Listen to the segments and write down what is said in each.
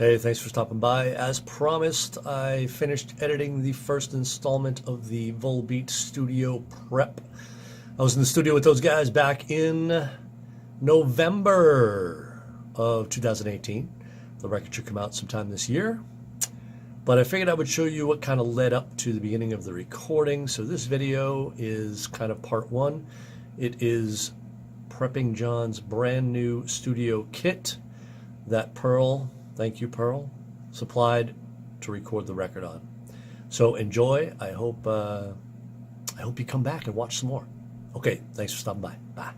Hey, thanks for stopping by. As promised, I finished editing the first installment of the Volbeat Studio Prep. I was in the studio with those guys back in November of 2018. The record should come out sometime this year. But I figured I would show you what kind of led up to the beginning of the recording. So this video is kind of part one. It is prepping Jon's brand new studio kit that Pearl, thank you Pearl, supplied to record the record on. So enjoy. I hope you come back and watch some more. Okay, thanks for stopping by. Bye.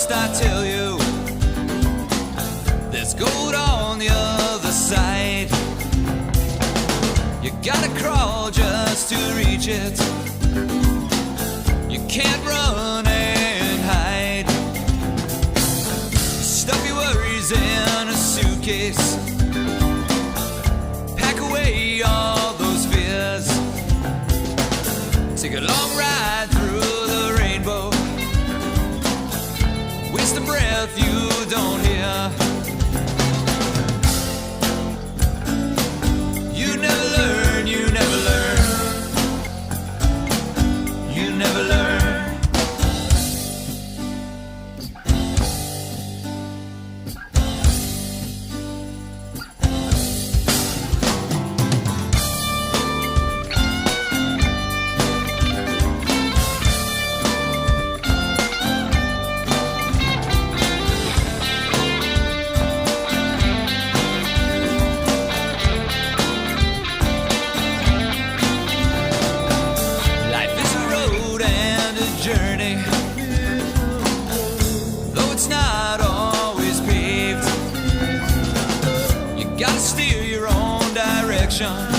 I tell you, there's gold on the other side. You gotta crawl just to reach it. You can't run and hide. Stuff your worries in a suitcase. Pack away all those fears. Take a long ride through the rainbow. Waste a breath you don't hear. You never learn, you never learn. You never learn. Journey, though it's not always paved, you gotta steer your own direction.